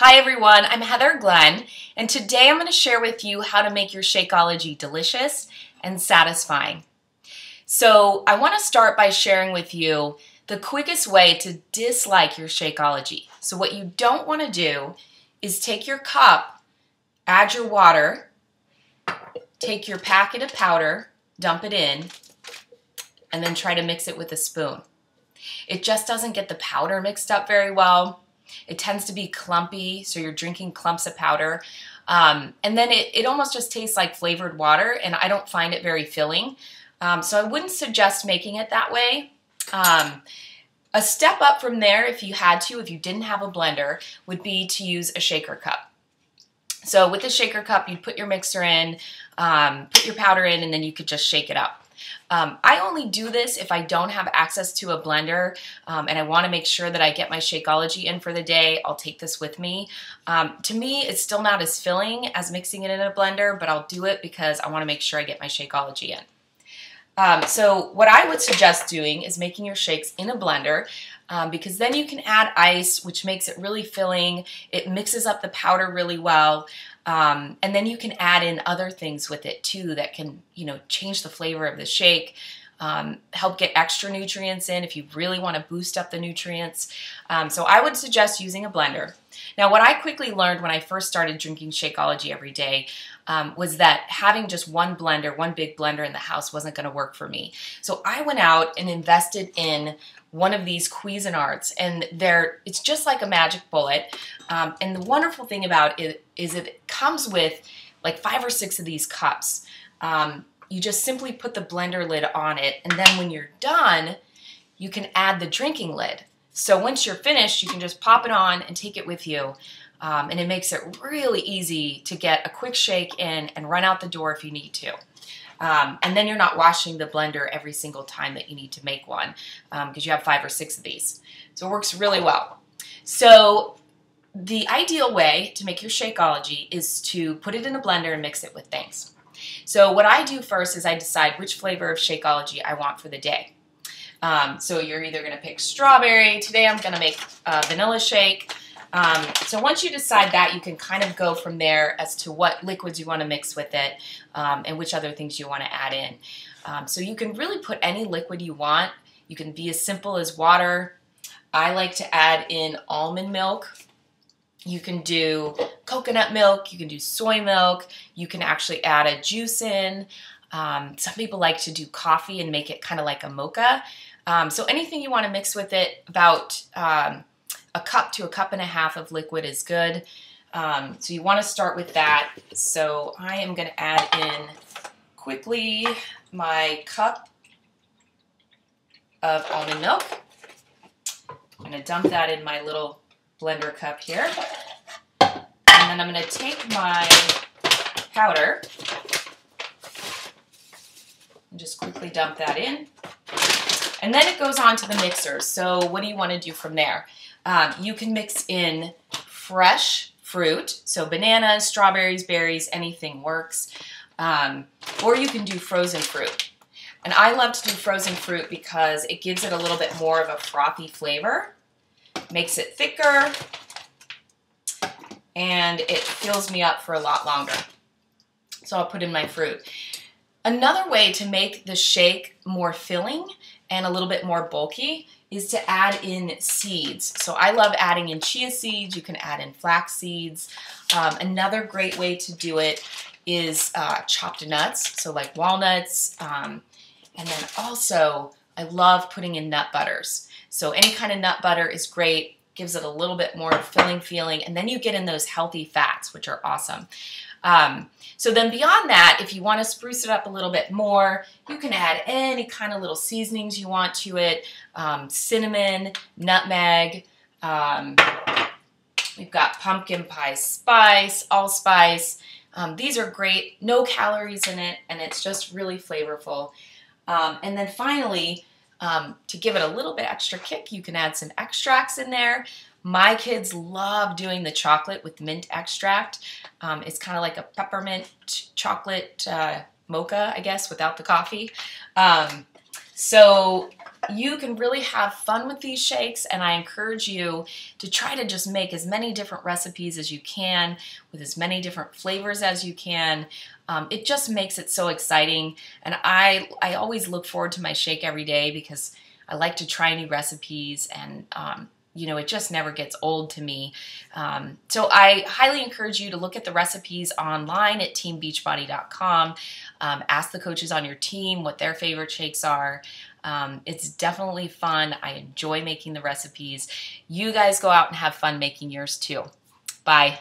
Hi everyone, I'm Heather Glenn, and today I'm going to share with you how to make your Shakeology delicious and satisfying. So I want to start by sharing with you the quickest way to dislike your Shakeology. So what you don't want to do is take your cup, add your water, take your packet of powder, dump it in, and then try to mix it with a spoon. It just doesn't get the powder mixed up very well. It tends to be clumpy, so you're drinking clumps of powder. And then it almost just tastes like flavored water, and I don't find it very filling. So I wouldn't suggest making it that way. A step up from there, if you didn't have a blender, would be to use a shaker cup. So with a shaker cup, you'd put your mixer in, put your powder in, and then you could just shake it up. I only do this if I don't have access to a blender and I want to make sure that I get my Shakeology in for the day. I'll take this with me. To me, it's still not as filling as mixing it in a blender, but I'll do it because I want to make sure I get my Shakeology in. So what I would suggest doing is making your shakes in a blender because then you can add ice, which makes it really filling. It mixes up the powder really well. And then you can add in other things with it too that can, change the flavor of the shake, help get extra nutrients in if you really want to boost up the nutrients. So I would suggest using a blender. Now, what I quickly learned when I first started drinking Shakeology every day was that having just one big blender in the house wasn't going to work for me. So I went out and invested in one of these Cuisinarts, and it's just like a magic bullet. And the wonderful thing about it is it comes with like 5 or 6 of these cups. You just simply put the blender lid on it, and then when you're done, you can add the drinking lid. So once you're finished, you can just pop it on and take it with you. And it makes it really easy to get a quick shake in and run out the door if you need to. And then you're not washing the blender every single time that you need to make one because you have 5 or 6 of these. So it works really well. So the ideal way to make your Shakeology is to put it in a blender and mix it with things. So what I do first is I decide which flavor of Shakeology I want for the day. So you're either going to pick strawberry. Today I'm going to make a vanilla shake. So once you decide that, you can kind of go from there as to what liquids you want to mix with it and which other things you want to add in. So you can really put any liquid you want. You can be as simple as water. I like to add in almond milk. You can do coconut milk. You can do soy milk. You can actually add a juice in. Some people like to do coffee and make it kind of like a mocha. So anything you want to mix with it, about a cup to a cup and a half of liquid is good. So you want to start with that. So I am going to add in quickly my cup of almond milk. I'm going to dump that in my little blender cup here. And then I'm going to take my powder and just quickly dump that in. And then it goes on to the mixer. So what do you want to do from there? You can mix in fresh fruit, so bananas, strawberries, berries, anything works. Or you can do frozen fruit. And I love to do frozen fruit because it gives it a little bit more of a frothy flavor, makes it thicker, and it fills me up for a lot longer. So I'll put in my fruit. Another way to make the shake more filling and a little bit more bulky is to add in seeds. So I love adding in chia seeds. You can add in flax seeds. Another great way to do it is chopped nuts, so like walnuts. And then also, I love putting in nut butters. So any kind of nut butter is great, gives it a little bit more filling feeling, and then you get in those healthy fats, which are awesome. So then beyond that, if you want to spruce it up a little bit more, you can add any kind of little seasonings you want to it. Cinnamon, nutmeg, we've got pumpkin pie spice, allspice. These are great, no calories in it, and it's just really flavorful. And then finally, to give it a little bit extra kick, you can add some extracts in there. My kids love doing the chocolate with mint extract. It's kind of like a peppermint chocolate mocha, I guess, without the coffee. So you can really have fun with these shakes, and I encourage you to try to just make as many different recipes as you can with as many different flavors as you can. It just makes it so exciting, and I always look forward to my shake every day because I like to try new recipes, and you know, it just never gets old to me. So I highly encourage you to look at the recipes online at teambeachbody.com. Ask the coaches on your team what their favorite shakes are. It's definitely fun. I enjoy making the recipes. You guys go out and have fun making yours too. Bye.